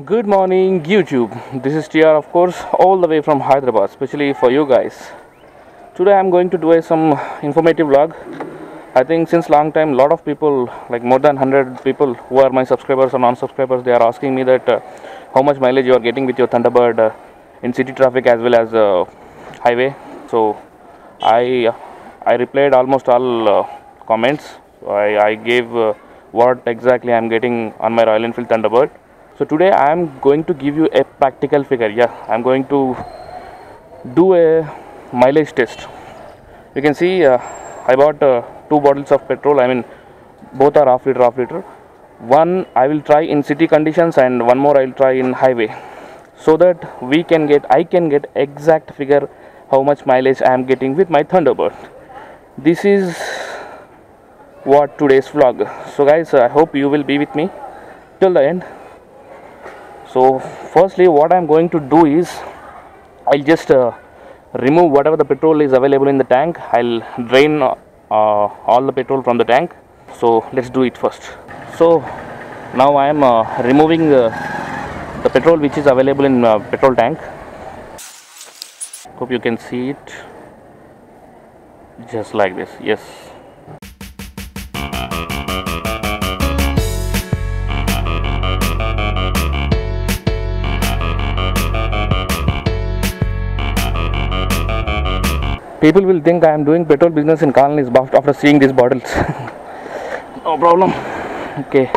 Good morning, YouTube. This is TR, of course, all the way from Hyderabad, especially for you guys. Today I'm going to do some informative vlog. I think since long time, lot of people, like more than 100 people who are my subscribers or non-subscribers, they are asking me that how much mileage you are getting with your Thunderbird in city traffic as well as highway. So I I replied almost all comments. I gave what exactly I'm getting on my Royal Enfield Thunderbird. So today I am going to give you a practical figure. Yeah, I'm going to do a mileage test. You can see I bought two bottles of petrol. I mean, both are half liter, half liter. One I will try in city conditions, and one more I will try in highway, so that I can get exact figure how much mileage I am getting with my Thunderbird. This is what today's vlog. So guys, I hope you will be with me till the end. So firstly, what I am going to do is I'll just remove whatever the petrol is available in the tank. I'll drain all the petrol from the tank. So let's do it first. So now I am removing the petrol which is available in petrol tank. Hope you can see it, just like this. Yes. People will think I am doing petrol business in colonies after seeing these bottles. No problem. Okay.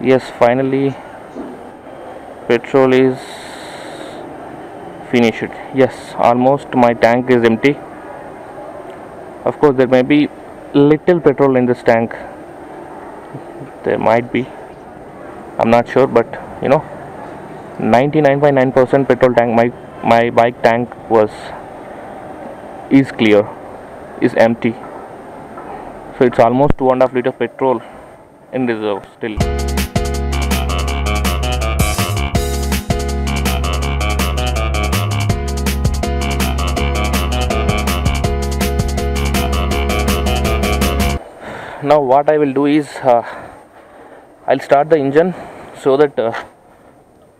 Yes, finally petrol is finished. Yes, almost my tank is empty. Of course, there may be little petrol in this tank. There might be, I'm not sure, but 99.9% petrol tank, my bike tank is clear, is empty. So it's almost 2.5 liter petrol in reserve still. Now what I will do is I'll start the engine, so that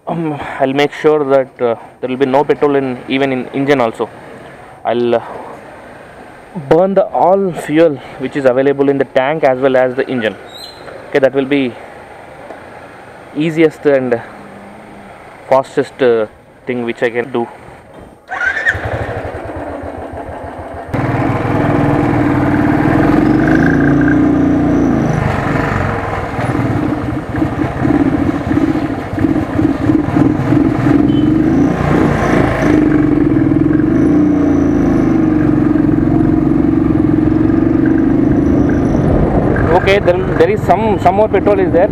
I'll make sure that there will be no petrol even in engine also. I'll burn all fuel which is available in the tank as well as the engine. Okay, that will be easiest and fastest thing which I can do. Okay, there is some more petrol is there,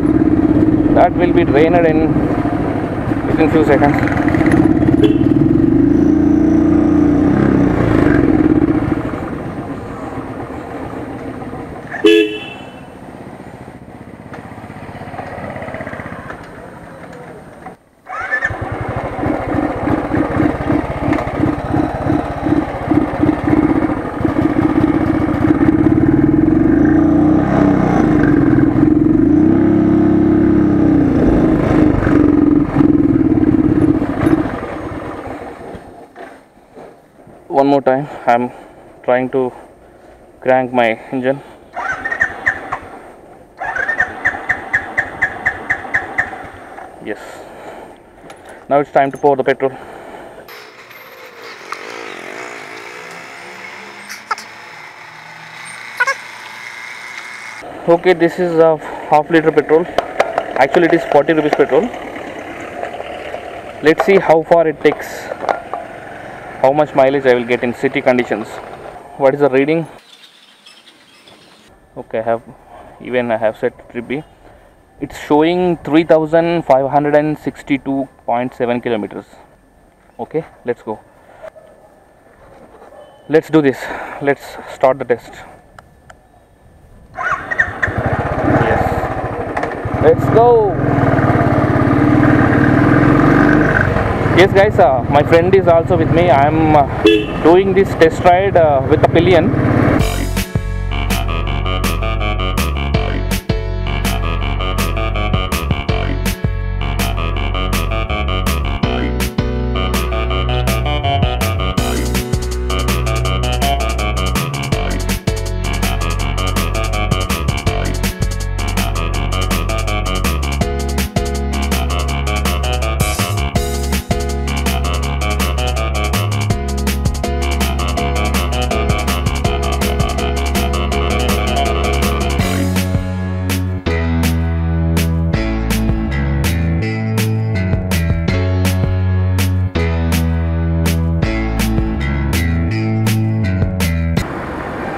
that will be drained within few seconds. One more time, I'm trying to crank my engine. Yes, now it's time to pour the petrol. Okay, this is a half liter petrol. Actually it is 40 rupees petrol. Let's see how far it takes, how much mileage I will get in city conditions. What is the reading? Okay, I have set trip B. It's showing 3562.7 kilometers. Okay, let's go. Let's do this. Let's start the test. Yes, let's go. Yes guys, my friend is also with me. I am doing this test ride with a pillion.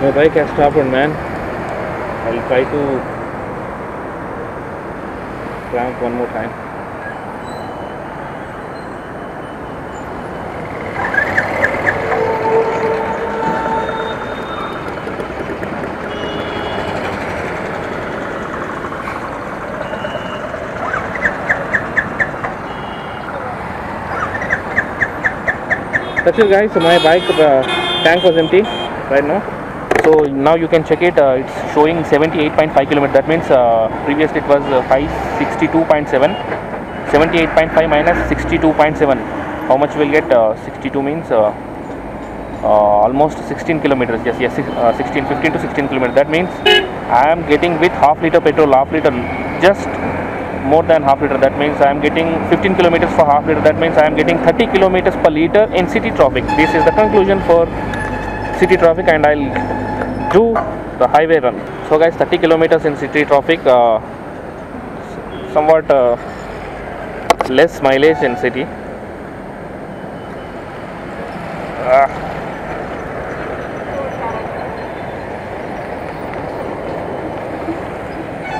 My bike has stopped, man. I'll try to crank one more time. That's it guys, my bike tank was empty right now. So now you can check it, it's showing 78.5 kilometers. That means previously it was 562.7. 78.5 minus 62.7. How much will get? 62 means almost 16 kilometers. Yes, 16, 15 to 16 kilometers. That means I am getting with half liter petrol, half liter, just more than half liter. That means I am getting 15 kilometers for half liter. That means I am getting 30 kilometers per liter in city traffic. This is the conclusion for city traffic, and I'll do the highway run. So guys, 30 kilometers in city traffic, somewhat less mileage in city.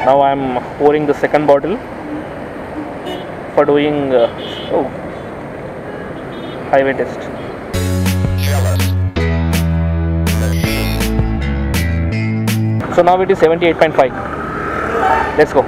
Now I am pouring the second bottle for doing highway test. So now it is 78.5. Let's go.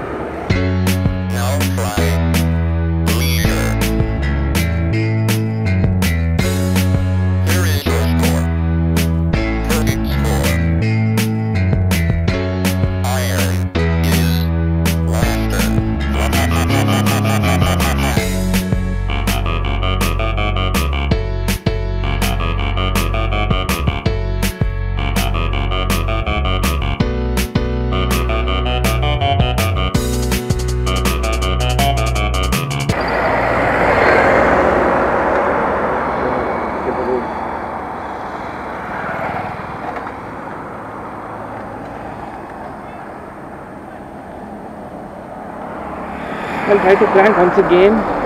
I'll try to crank once again.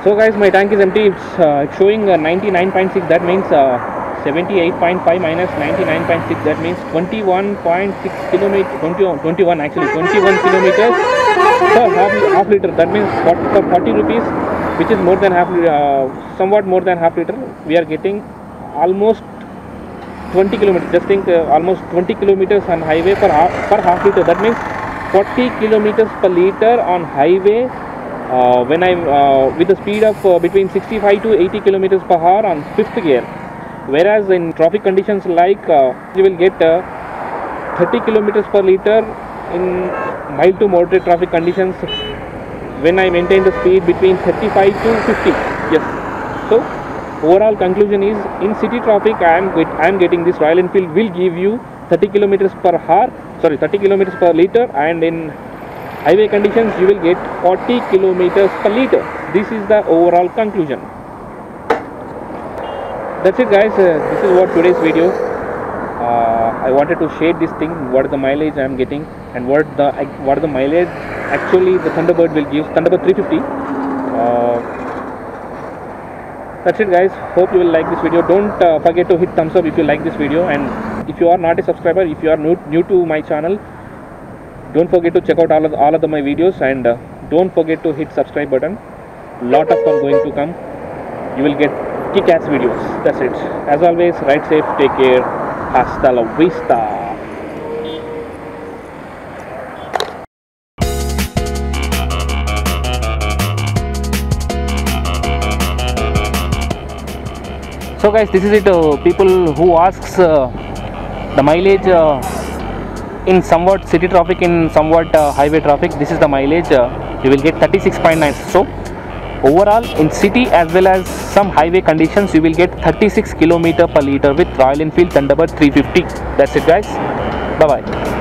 So guys, my tank is empty. It's showing 99.6. That means 78.5 minus 99.6. That means 21.6 kilometers. 21 actually 21 kilometers per half liter. That means for 40 rupees, which is more than somewhat more than half liter. We are getting almost 20 kilometers. Just think, almost 20 kilometers on highway per half liter. That means 40 kilometers per liter on highway. When I'm with a speed of between 65 to 80 kilometers per hour on 5th gear, whereas in traffic conditions like you will get 30 kilometers per liter in mild to moderate traffic conditions when I maintain the speed between 35 to 50. Yes. So overall conclusion is, in city traffic I am getting this Royal Enfield will give you 30 kilometers per hour, 30 kilometers per liter, and in highway conditions you will get 40 kilometers per liter. This is the overall conclusion. That's it, guys. This is what today's video. I wanted to share this thing. What is the mileage I am getting, and what are the mileage actually the Thunderbird will give. Thunderbird 350. That's it, guys. Hope you will like this video. Don't forget to hit thumbs up if you like this video, and if you are not a subscriber, if you are new to my channel, don't forget to check out all of my videos, and don't forget to hit subscribe button. Lot of fun going to come. You will get kick-ass videos. That's it. As always, ride safe, take care. Hasta la vista. So guys, this is it. People who asks the mileage in somewhat city traffic, in somewhat highway traffic, this is the mileage. You will get 36.9. So overall in city as well as some highway conditions, you will get 36 km per liter with Royal Enfield Thunderbird 350. That's it, guys. Bye bye.